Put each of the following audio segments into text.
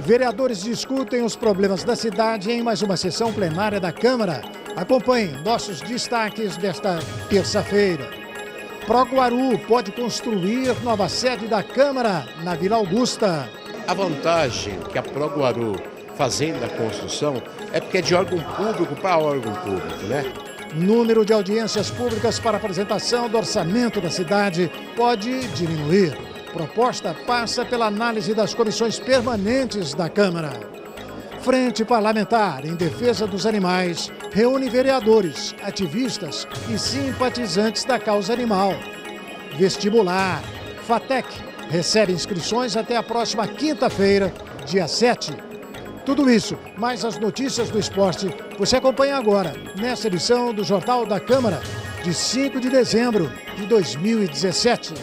Vereadores discutem os problemas da cidade em mais uma sessão plenária da Câmara. Acompanhe nossos destaques desta terça-feira. Proguaru pode construir nova sede da Câmara na Vila Augusta. A vantagem que a Proguaru fazendo a construção é porque é de órgão público para órgão público, né? Número de audiências públicas para apresentação do orçamento da cidade pode diminuir. Proposta passa pela análise das comissões permanentes da Câmara. Frente Parlamentar em Defesa dos Animais reúne vereadores, ativistas e simpatizantes da causa animal. Vestibular. FATEC recebe inscrições até a próxima quinta-feira, dia 7. Tudo isso, mais as notícias do esporte, você acompanha agora, nesta edição do Jornal da Câmara, de 5 de dezembro de 2017.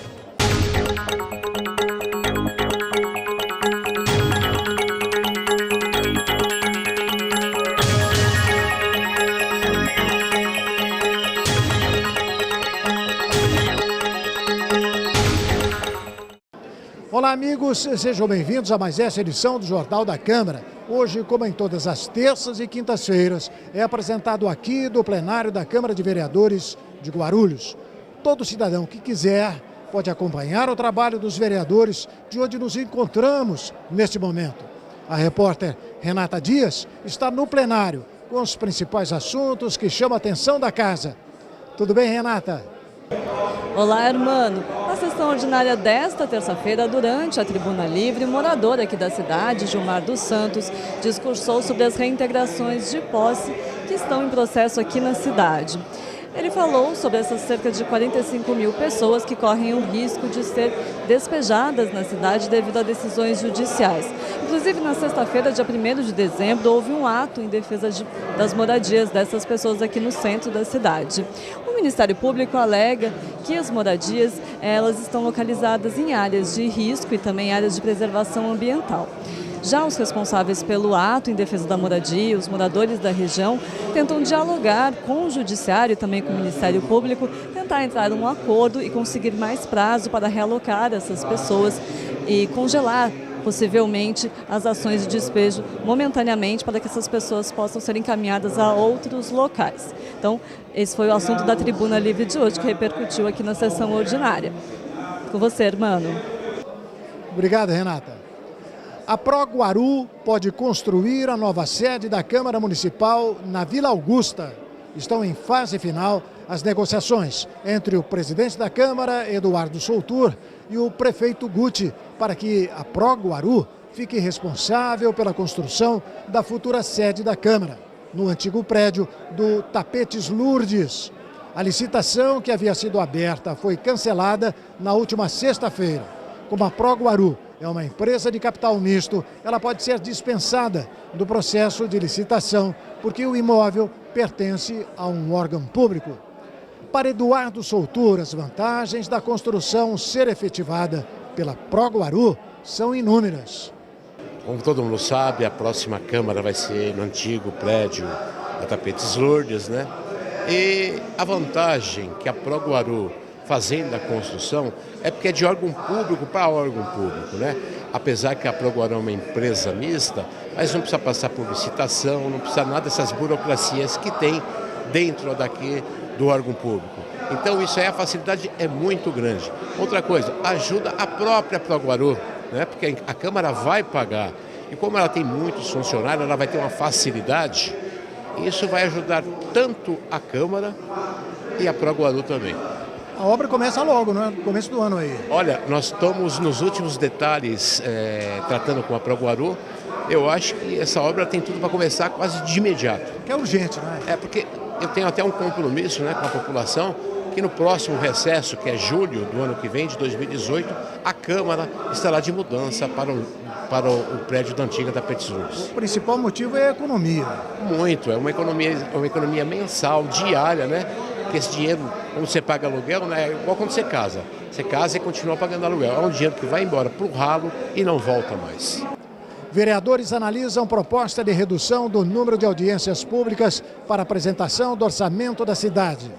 Olá, amigos, sejam bem-vindos a mais essa edição do Jornal da Câmara. Hoje, como em todas as terças e quintas-feiras, é apresentado aqui do plenário da Câmara de Vereadores de Guarulhos. Todo cidadão que quiser pode acompanhar o trabalho dos vereadores de onde nos encontramos neste momento. A repórter Renata Dias está no plenário com os principais assuntos que chamam a atenção da casa. Tudo bem, Renata? Olá, Hermano. Na sessão ordinária desta terça-feira, durante a Tribuna Livre, o morador aqui da cidade, Gilmar dos Santos, discursou sobre as reintegrações de posse que estão em processo aqui na cidade. Ele falou sobre essas cerca de 45 mil pessoas que correm o risco de ser despejadas na cidade devido a decisões judiciais. Inclusive, na sexta-feira, dia 1º de dezembro, houve um ato em defesa das moradias dessas pessoas aqui no centro da cidade. O Ministério Público alega que as moradias elas estão localizadas em áreas de risco e também áreas de preservação ambiental. Já os responsáveis pelo ato em defesa da moradia, os moradores da região, tentam dialogar com o Judiciário e também com o Ministério Público, tentar entrar em um acordo e conseguir mais prazo para realocar essas pessoas e congelar, possivelmente, as ações de despejo momentaneamente para que essas pessoas possam ser encaminhadas a outros locais. Então, esse foi o assunto da Tribuna Livre de hoje, que repercutiu aqui na sessão ordinária. Com você, Hermano. Obrigado, Renata. A Proguaru pode construir a nova sede da Câmara Municipal na Vila Augusta. Estão em fase final as negociações entre o presidente da Câmara, Eduardo Soutur, e o prefeito Guti, para que a Proguaru fique responsável pela construção da futura sede da Câmara, no antigo prédio do Tapetes Lourdes. A licitação que havia sido aberta foi cancelada na última sexta-feira. Como a Proguaru é uma empresa de capital misto, ela pode ser dispensada do processo de licitação, porque o imóvel pertence a um órgão público. Para Eduardo Soutur, as vantagens da construção ser efetivada pela Proguaru são inúmeras. Como todo mundo sabe, a próxima Câmara vai ser no antigo prédio da Tapetes Lourdes, né? E a vantagem que a Proguaru fazendo a construção é porque é de órgão público para órgão público, né? Apesar que a Proguaru é uma empresa mista, mas não precisa passar por licitação, não precisa nada dessas burocracias que tem dentro daqui do órgão público. Então isso aí, a facilidade é muito grande. Outra coisa, ajuda a própria Proguaru, né? Porque a Câmara vai pagar. E como ela tem muitos funcionários, ela vai ter uma facilidade. E isso vai ajudar tanto a Câmara e a Proguaru também. A obra começa logo, né? No começo do ano aí. Olha, nós estamos nos últimos detalhes tratando com a Proguaru. Eu acho que essa obra tem tudo para começar quase de imediato. Que é urgente, né? É porque eu tenho até um compromisso, né, com a população, que no próximo recesso, que é julho do ano que vem, de 2018, a Câmara estará de mudança para o prédio da antiga Tapetes Lourdes. O principal motivo é a economia. Muito, é uma economia mensal, diária, né? Porque esse dinheiro, quando você paga aluguel, né, é igual quando você casa. Você casa e continua pagando aluguel. É um dinheiro que vai embora para o ralo e não volta mais. Vereadores analisam proposta de redução do número de audiências públicas para apresentação do orçamento da cidade.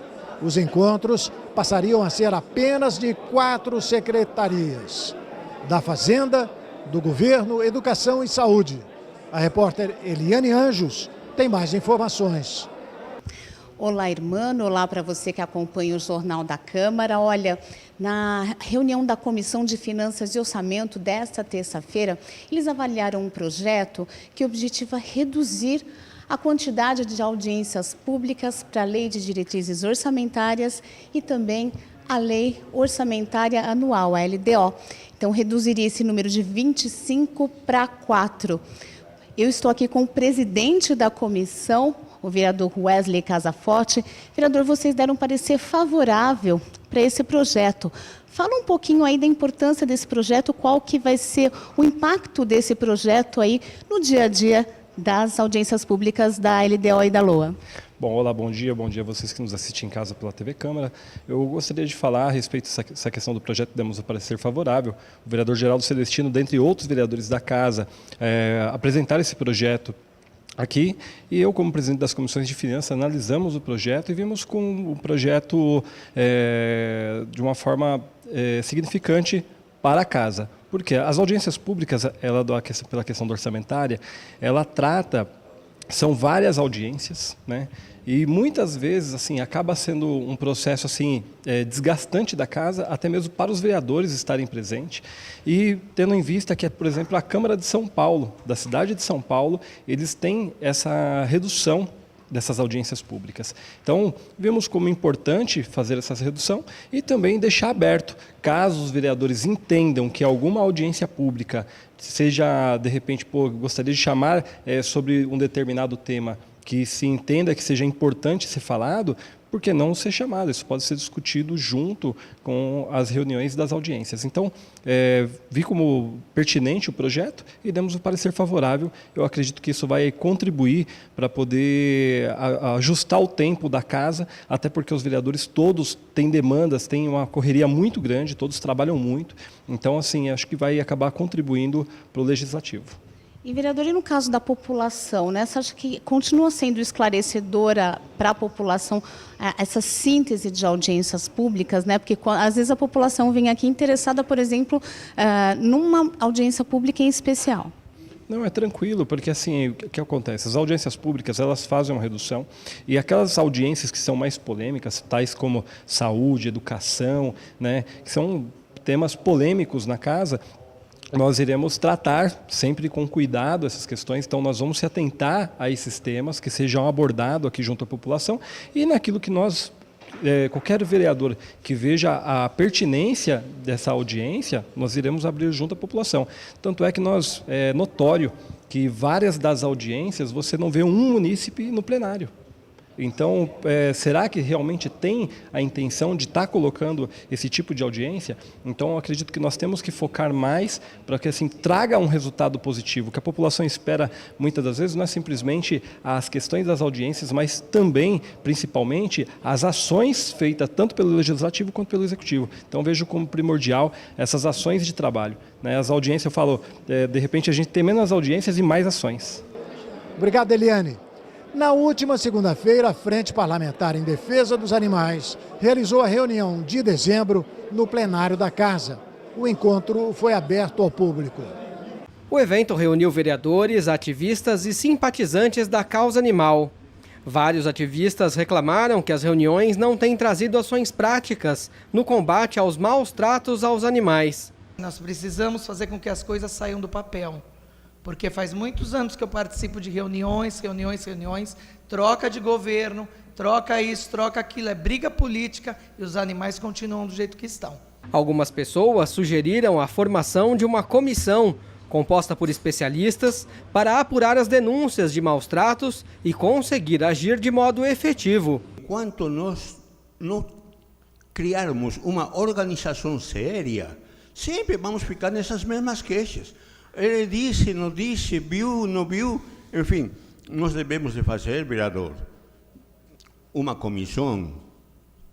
Os encontros passariam a ser apenas de 4 secretarias: da Fazenda, do Governo, Educação e Saúde. A repórter Eliane Anjos tem mais informações. Olá, irmão. Olá para você que acompanha o Jornal da Câmara. Olha, na reunião da Comissão de Finanças e Orçamento desta terça-feira, eles avaliaram um projeto que objetiva reduzir a quantidade de audiências públicas para a Lei de Diretrizes Orçamentárias e também a Lei Orçamentária Anual, a LDO. Então, reduziria esse número de 25 para 4. Eu estou aqui com o presidente da comissão, o vereador Wesley Casaforte. Vereador, vocês deram um parecer favorável para esse projeto. Fala um pouquinho aí da importância desse projeto, qual que vai ser o impacto desse projeto aí no dia a dia das audiências públicas da LDO e da LOA. Bom, olá, bom dia a vocês que nos assistem em casa pela TV Câmara. Eu gostaria de falar a respeito dessa questão do projeto, demos um parecer favorável. O vereador Geraldo Celestino, dentre outros vereadores da casa, apresentaram esse projeto aqui, e eu, como presidente das comissões de finanças, analisamos o projeto e vimos com o projeto de uma forma significante para a casa. Porque as audiências públicas, pela questão da orçamentária, ela trata, são várias audiências, né? E muitas vezes assim acaba sendo um processo assim desgastante da casa, até mesmo para os vereadores estarem presentes. E tendo em vista que, por exemplo, a Câmara de São Paulo, da cidade de São Paulo, eles têm essa redução dessas audiências públicas. Então, vemos como importante fazer essa redução e também deixar aberto, caso os vereadores entendam que alguma audiência pública seja, de repente, gostaria de chamar sobre um determinado tema que se entenda que seja importante ser falado, por que não ser chamado? Isso pode ser discutido junto com as reuniões das audiências. Então, vi como pertinente o projeto e demos um parecer favorável. Eu acredito que isso vai contribuir para poder ajustar o tempo da casa, até porque os vereadores todos têm demandas, têm uma correria muito grande, todos trabalham muito. Então, assim, acho que vai acabar contribuindo para o Legislativo. E, vereador, e no caso da população, né? Você acha que continua sendo esclarecedora para a população essa síntese de audiências públicas, né? Porque às vezes a população vem aqui interessada, por exemplo, numa audiência pública em especial. Não, é tranquilo, porque assim, o que acontece? As audiências públicas, elas fazem uma redução e aquelas audiências que são mais polêmicas, tais como saúde, educação, né? Que são temas polêmicos na casa, nós iremos tratar sempre com cuidado essas questões, então nós vamos se atentar a esses temas que sejam abordados aqui junto à população e naquilo que nós, qualquer vereador que veja a pertinência dessa audiência, nós iremos abrir junto à população. Tanto é que é notório que várias das audiências você não vê um munícipe no plenário. Então, será que realmente tem a intenção de estar colocando esse tipo de audiência? Então, eu acredito que nós temos que focar mais para que assim traga um resultado positivo. O que a população espera, muitas das vezes, não é simplesmente as questões das audiências, mas também, principalmente, as ações feitas tanto pelo Legislativo quanto pelo Executivo. Então, vejo como primordial essas ações de trabalho, né? As audiências, eu falo, de repente a gente tem menos audiências e mais ações. Obrigado, Eliane. Na última segunda-feira, a Frente Parlamentar em Defesa dos Animais realizou a reunião de dezembro no plenário da Casa. O encontro foi aberto ao público. O evento reuniu vereadores, ativistas e simpatizantes da causa animal. Vários ativistas reclamaram que as reuniões não têm trazido ações práticas no combate aos maus tratos aos animais. Nós precisamos fazer com que as coisas saiam do papel. Porque faz muitos anos que eu participo de reuniões, troca de governo, troca isso, troca aquilo, é briga política e os animais continuam do jeito que estão. Algumas pessoas sugeriram a formação de uma comissão composta por especialistas para apurar as denúncias de maus tratos e conseguir agir de modo efetivo. Enquanto nós não criarmos uma organização séria, sempre vamos ficar nessas mesmas queixas. Ele disse, não disse, viu, não viu, enfim, nós devemos de fazer, vereador, uma comissão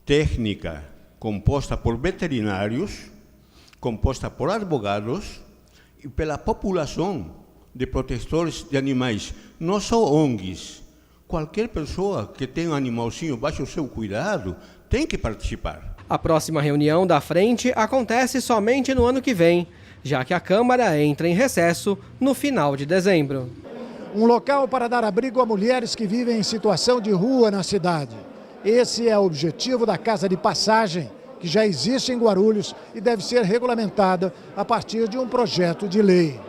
técnica composta por veterinários, composta por advogados e pela população de protetores de animais, não só ONGs. Qualquer pessoa que tenha um animalzinho baixo o seu cuidado tem que participar. A próxima reunião da frente acontece somente no ano que vem. já que a Câmara entra em recesso no final de dezembro. Um local para dar abrigo a mulheres que vivem em situação de rua na cidade. Esse é o objetivo da Casa de Passagem, que já existe em Guarulhos e deve ser regulamentada a partir de um projeto de lei.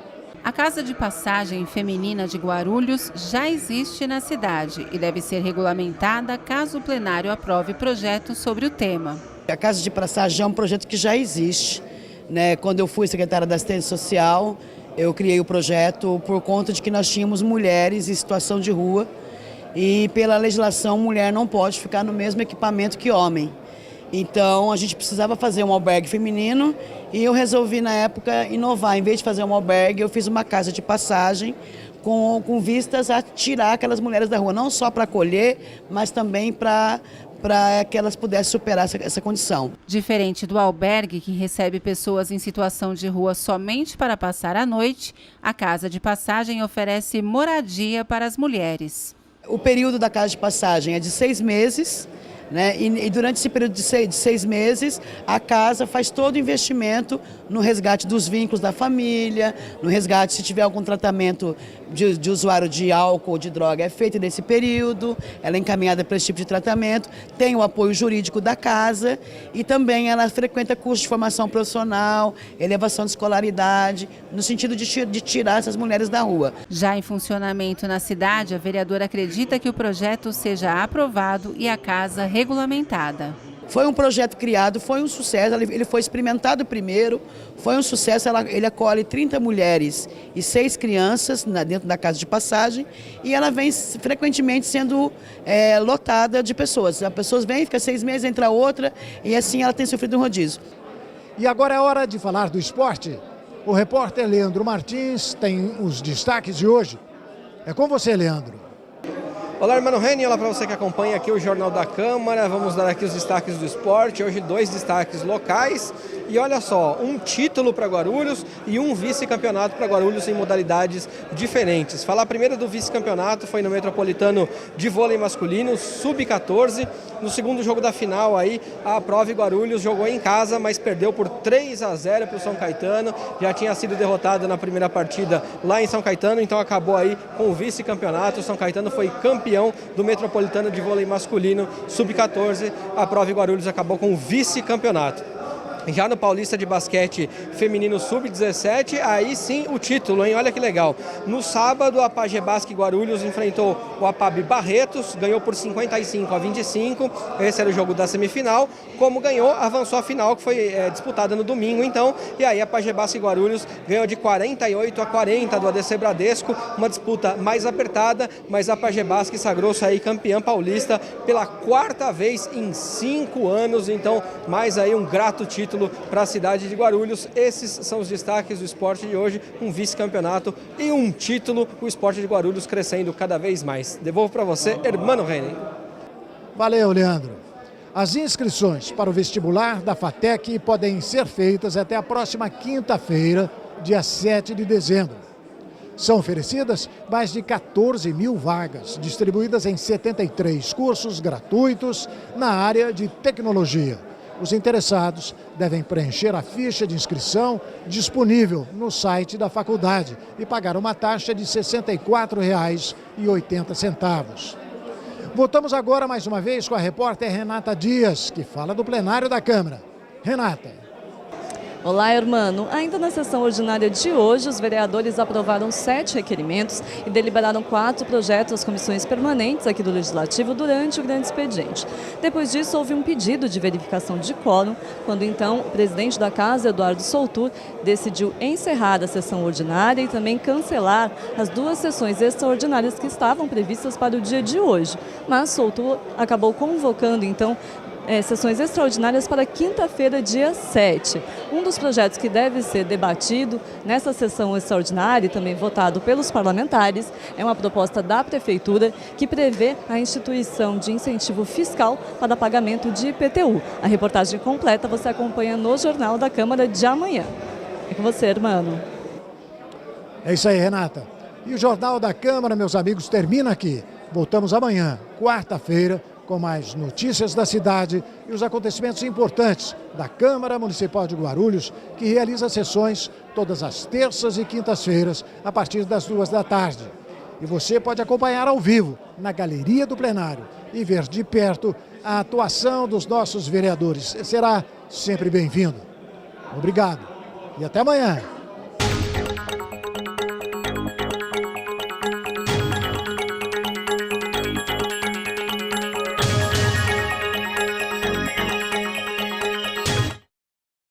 A Casa de Passagem Feminina de Guarulhos já existe na cidade e deve ser regulamentada caso o plenário aprove projeto sobre o tema. A Casa de Passagem é um projeto que já existe, né? Quando eu fui secretária da Assistência Social, eu criei o projeto por conta de que nós tínhamos mulheres em situação de rua e pela legislação mulher não pode ficar no mesmo equipamento que homem. Então a gente precisava fazer um albergue feminino e eu resolvi na época inovar. Em vez de fazer um albergue, eu fiz uma casa de passagem com vistas a tirar aquelas mulheres da rua, não só para acolher, mas também para que elas pudessem superar essa condição. Diferente do albergue, que recebe pessoas em situação de rua somente para passar a noite, a Casa de Passagem oferece moradia para as mulheres. O período da Casa de Passagem é de 6 meses, né? E durante esse período de 6 meses, a casa faz todo o investimento no resgate dos vínculos da família, no resgate se tiver algum tratamento de usuário de álcool ou de droga, é feito nesse período, ela é encaminhada para esse tipo de tratamento, tem o apoio jurídico da casa e também ela frequenta cursos de formação profissional, elevação de escolaridade, no sentido de tirar essas mulheres da rua. Já em funcionamento na cidade, a vereadora acredita que o projeto seja aprovado e a casa regulamentada. Foi um projeto criado, foi um sucesso, ele foi experimentado primeiro, foi um sucesso, ele acolhe 30 mulheres e 6 crianças dentro da Casa de Passagem e ela vem frequentemente sendo lotada de pessoas. As pessoas vêm, fica 6 meses, entra outra e assim ela tem sofrido um rodízio. E agora é hora de falar do esporte. O repórter Leandro Martins tem os destaques de hoje. É com você, Leandro. Olá, irmão Reni, olá para você que acompanha aqui o Jornal da Câmara. Vamos dar aqui os destaques do esporte. Hoje 2 destaques locais. E olha só, um título para Guarulhos e um vice-campeonato para Guarulhos em modalidades diferentes. Falar primeiro do vice-campeonato, foi no Metropolitano de vôlei masculino, sub-14. No segundo jogo da final aí, a Prove Guarulhos jogou em casa, mas perdeu por 3-0 para o São Caetano. Já tinha sido derrotado na primeira partida lá em São Caetano, então acabou aí com o vice-campeonato. O São Caetano foi campeão do Metropolitano de vôlei masculino, sub-14. A Prove Guarulhos acabou com o vice-campeonato. Já no Paulista de Basquete Feminino Sub-17, aí sim o título, hein? Olha que legal. No sábado, a Pagebasque Guarulhos enfrentou o APAB Barretos, ganhou por 55-25, esse era o jogo da semifinal. Como ganhou, avançou a final, que foi disputada no domingo, então, e aí a Pagebasque Guarulhos ganhou de 48-40 do ADC Bradesco, uma disputa mais apertada, mas a Pagebasque sagrou-se aí campeã paulista pela 4ª vez em 5 anos, então, mais aí um grato título para a cidade de Guarulhos. Esses são os destaques do esporte de hoje, um vice-campeonato e um título, o esporte de Guarulhos crescendo cada vez mais. Devolvo para você, irmão Reni. Valeu, Leandro. As inscrições para o vestibular da FATEC podem ser feitas até a próxima quinta-feira, dia 7 de dezembro. São oferecidas mais de 14 mil vagas, distribuídas em 73 cursos gratuitos na área de tecnologia. Os interessados devem preencher a ficha de inscrição disponível no site da faculdade e pagar uma taxa de R$ 64,80. Voltamos agora mais uma vez com a repórter Renata Dias, que fala do plenário da Câmara. Renata. Olá, irmão. Ainda na sessão ordinária de hoje, os vereadores aprovaram 7 requerimentos e deliberaram 4 projetos às comissões permanentes aqui do Legislativo durante o grande expediente. Depois disso, houve um pedido de verificação de quórum, quando então o presidente da Casa, Eduardo Soutur, decidiu encerrar a sessão ordinária e também cancelar as 2 sessões extraordinárias que estavam previstas para o dia de hoje. Mas Soutur acabou convocando então sessões extraordinárias para quinta-feira, dia 7. Um dos projetos que deve ser debatido nessa sessão extraordinária e também votado pelos parlamentares é uma proposta da Prefeitura que prevê a instituição de incentivo fiscal para pagamento de IPTU. A reportagem completa você acompanha no Jornal da Câmara de amanhã. É com você, irmão. É isso aí, Renata. E o Jornal da Câmara, meus amigos, termina aqui. Voltamos amanhã, quarta-feira, com mais notícias da cidade e os acontecimentos importantes da Câmara Municipal de Guarulhos, que realiza sessões todas as terças e quintas-feiras, a partir das 2 da tarde. E você pode acompanhar ao vivo, na galeria do plenário, e ver de perto a atuação dos nossos vereadores. Será sempre bem-vindo. Obrigado e até amanhã.